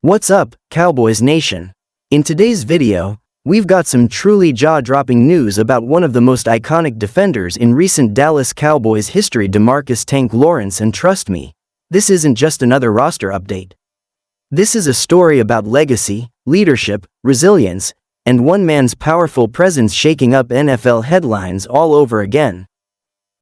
What's up, Cowboys Nation? In today's video, we've got some truly jaw-dropping news about one of the most iconic defenders in recent Dallas Cowboys history, DeMarcus "Tank" Lawrence, and trust me, this isn't just another roster update. This is a story about legacy, leadership, resilience, and one man's powerful presence shaking up NFL headlines all over again.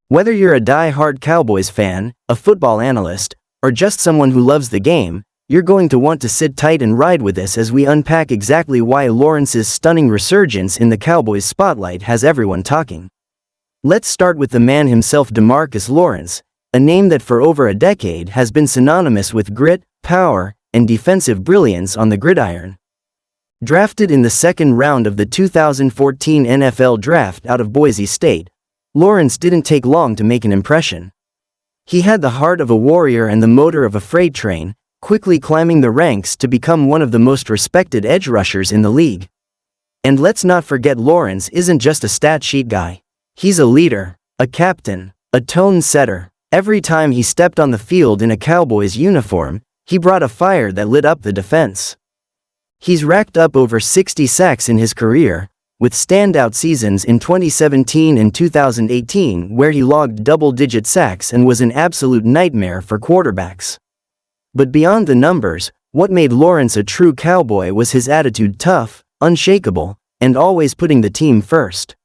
Whether you're a die-hard Cowboys fan, a football analyst, or just someone who loves the game, you're going to want to sit tight and ride with us as we unpack exactly why Lawrence's stunning resurgence in the Cowboys spotlight has everyone talking. Let's start with the man himself, DeMarcus Lawrence, a name that for over a decade has been synonymous with grit, power, and defensive brilliance on the gridiron. Drafted in the second round of the 2014 NFL Draft out of Boise State, Lawrence didn't take long to make an impression. He had the heart of a warrior and the motor of a freight train, quickly climbing the ranks to become one of the most respected edge rushers in the league. And let's not forget, Lawrence isn't just a stat sheet guy. He's a leader, a captain, a tone setter. Every time he stepped on the field in a Cowboys uniform, he brought a fire that lit up the defense. He's racked up over 60 sacks in his career, with standout seasons in 2017 and 2018 where he logged double-digit sacks and was an absolute nightmare for quarterbacks. But beyond the numbers, what made Lawrence a true Cowboy was his attitude: tough, unshakable, and always putting the team first.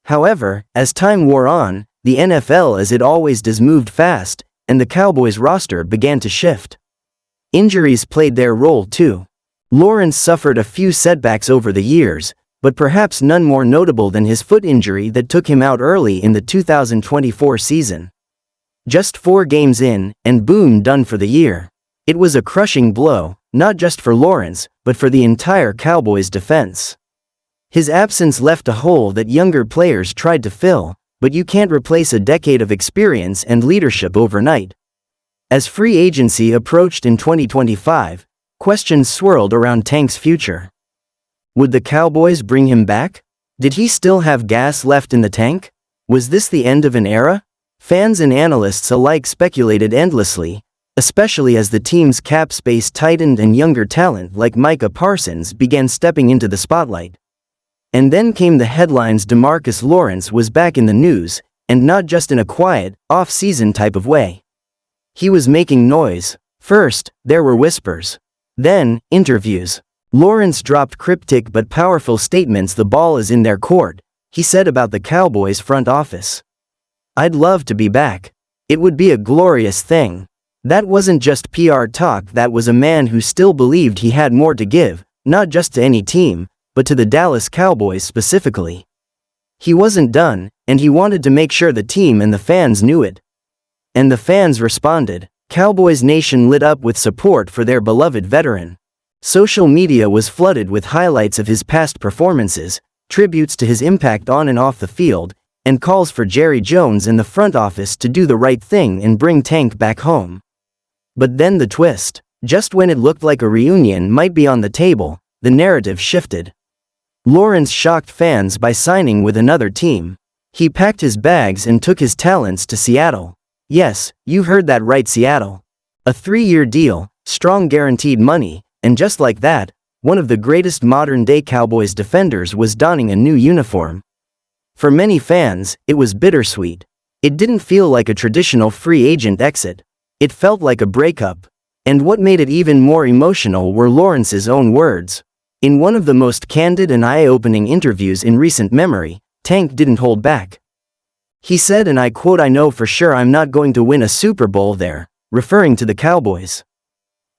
However, as time wore on, the NFL, as it always does, moved fast, and the Cowboys roster began to shift. Injuries played their role too. Lawrence suffered a few setbacks over the years, but perhaps none more notable than his foot injury that took him out early in the 2024 season. Just 4 games in, and boom, done for the year. It was a crushing blow, not just for Lawrence, but for the entire Cowboys defense. His absence left a hole that younger players tried to fill, but you can't replace a decade of experience and leadership overnight. As free agency approached in 2025, questions swirled around Tank's future. Would the Cowboys bring him back? Did he still have gas left in the tank? Was this the end of an era? Fans and analysts alike speculated endlessly, especially as the team's cap space tightened and younger talent like Micah Parsons began stepping into the spotlight. And then came the headlines: DeMarcus Lawrence was back in the news, and not just in a quiet, off-season type of way. He was making noise. First, there were whispers. Then, interviews. Lawrence dropped cryptic but powerful statements. "The ball is in their court," he said about the Cowboys front office. "I'd love to be back. It would be a glorious thing." That wasn't just PR talk, that was a man who still believed he had more to give, not just to any team, but to the Dallas Cowboys specifically. He wasn't done, and he wanted to make sure the team and the fans knew it. And the fans responded. Cowboys Nation lit up with support for their beloved veteran. Social media was flooded with highlights of his past performances, tributes to his impact on and off the field, and calls for Jerry Jones and the front office to do the right thing and bring Tank back home. But then the twist. Just when it looked like a reunion might be on the table, the narrative shifted. Lawrence shocked fans by signing with another team. He packed his bags and took his talents to Seattle. Yes, you heard that right, Seattle. A 3-year deal, strong guaranteed money, and just like that, one of the greatest modern-day Cowboys defenders was donning a new uniform. For many fans, it was bittersweet. It didn't feel like a traditional free agent exit. It felt like a breakup. And what made it even more emotional were Lawrence's own words. In one of the most candid and eye-opening interviews in recent memory, Tank didn't hold back. He said, and I quote, "I know for sure I'm not going to win a Super Bowl there," referring to the Cowboys.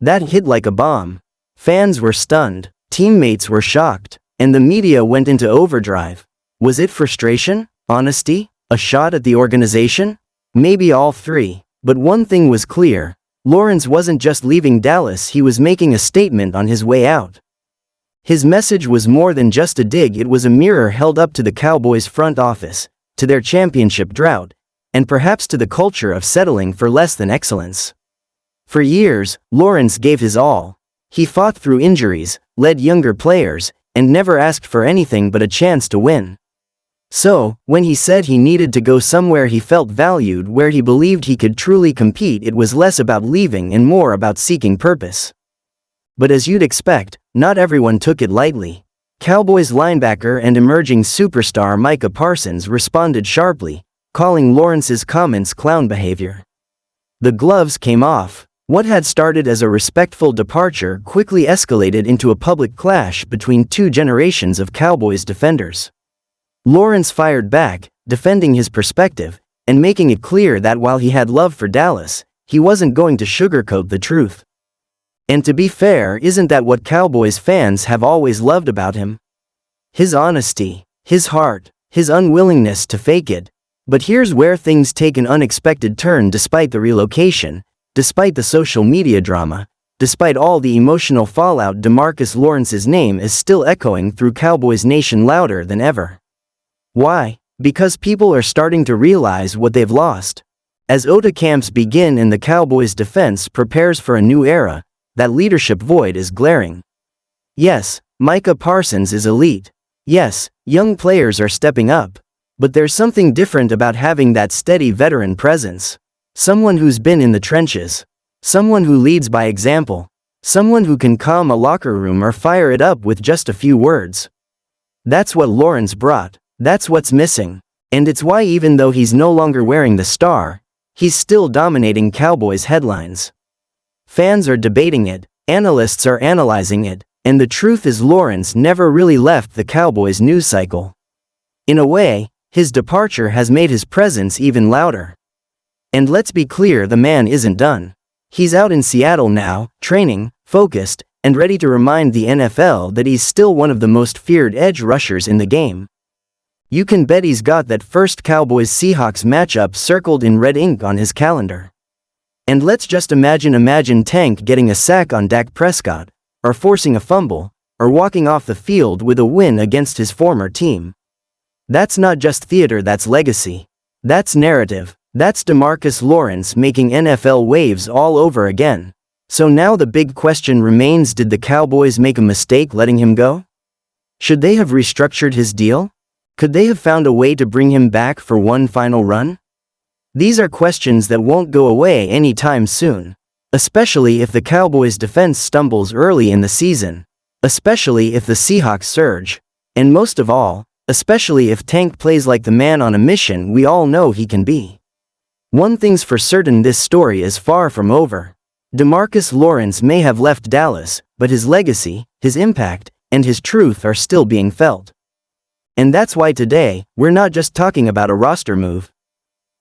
That hit like a bomb. Fans were stunned, teammates were shocked, and the media went into overdrive. Was it frustration? Honesty? A shot at the organization? Maybe all three. But one thing was clear. Lawrence wasn't just leaving Dallas, he was making a statement on his way out. His message was more than just a dig, it was a mirror held up to the Cowboys front office, to their championship drought, and perhaps to the culture of settling for less than excellence. For years, Lawrence gave his all. He fought through injuries, led younger players, and never asked for anything but a chance to win. So, when he said he needed to go somewhere he felt valued, where he believed he could truly compete, it was less about leaving and more about seeking purpose. But as you'd expect, not everyone took it lightly. Cowboys linebacker and emerging superstar Micah Parsons responded sharply, calling Lawrence's comments clown behavior. The gloves came off. What had started as a respectful departure quickly escalated into a public clash between two generations of Cowboys defenders. Lawrence fired back, defending his perspective, and making it clear that while he had love for Dallas, he wasn't going to sugarcoat the truth. And to be fair, isn't that what Cowboys fans have always loved about him? His honesty, his heart, his unwillingness to fake it. But here's where things take an unexpected turn. Despite the relocation, despite the social media drama, despite all the emotional fallout, DeMarcus Lawrence's name is still echoing through Cowboys Nation louder than ever. Why? Because people are starting to realize what they've lost. As OTA camps begin and the Cowboys defense prepares for a new era, that leadership void is glaring. Yes, Micah Parsons is elite. Yes, young players are stepping up. But there's something different about having that steady veteran presence. Someone who's been in the trenches. Someone who leads by example. Someone who can calm a locker room or fire it up with just a few words. That's what Lawrence brought. That's what's missing. And it's why even though he's no longer wearing the star, he's still dominating Cowboys headlines. Fans are debating it, analysts are analyzing it, and the truth is Lawrence never really left the Cowboys news cycle. In a way, his departure has made his presence even louder. And let's be clear, the man isn't done. He's out in Seattle now, training, focused, and ready to remind the NFL that he's still one of the most feared edge rushers in the game. You can bet he's got that first Cowboys-Seahawks matchup circled in red ink on his calendar. And let's just imagine Tank getting a sack on Dak Prescott, or forcing a fumble, or walking off the field with a win against his former team. That's not just theater, that's legacy. That's narrative. That's DeMarcus Lawrence making NFL waves all over again. So now the big question remains, did the Cowboys make a mistake letting him go? Should they have restructured his deal? Could they have found a way to bring him back for one final run? These are questions that won't go away anytime soon. Especially if the Cowboys defense stumbles early in the season. Especially if the Seahawks surge. And most of all, especially if Tank plays like the man on a mission we all know he can be. One thing's for certain, this story is far from over. DeMarcus Lawrence may have left Dallas, but his legacy, his impact, and his truth are still being felt. And that's why today, we're not just talking about a roster move.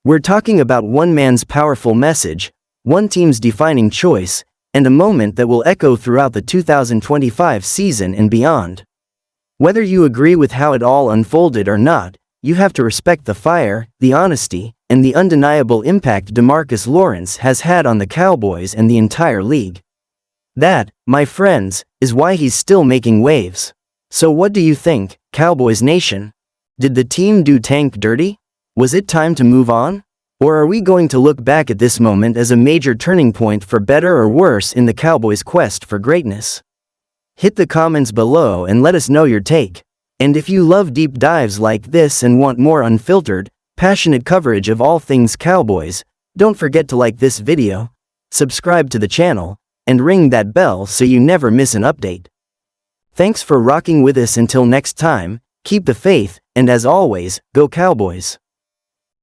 We're talking about one man's powerful message, one team's defining choice, and a moment that will echo throughout the 2025 season and beyond. Whether you agree with how it all unfolded or not, you have to respect the fire, the honesty, and the undeniable impact DeMarcus Lawrence has had on the Cowboys and the entire league. That, my friends, is why he's still making waves. So what do you think, Cowboys Nation? Did the team do Tank dirty? Was it time to move on? Or are we going to look back at this moment as a major turning point for better or worse in the Cowboys' quest for greatness? Hit the comments below and let us know your take. And if you love deep dives like this and want more unfiltered, passionate coverage of all things Cowboys, don't forget to like this video, subscribe to the channel, and ring that bell so you never miss an update. Thanks for rocking with us. Until next time, keep the faith, and as always, go Cowboys.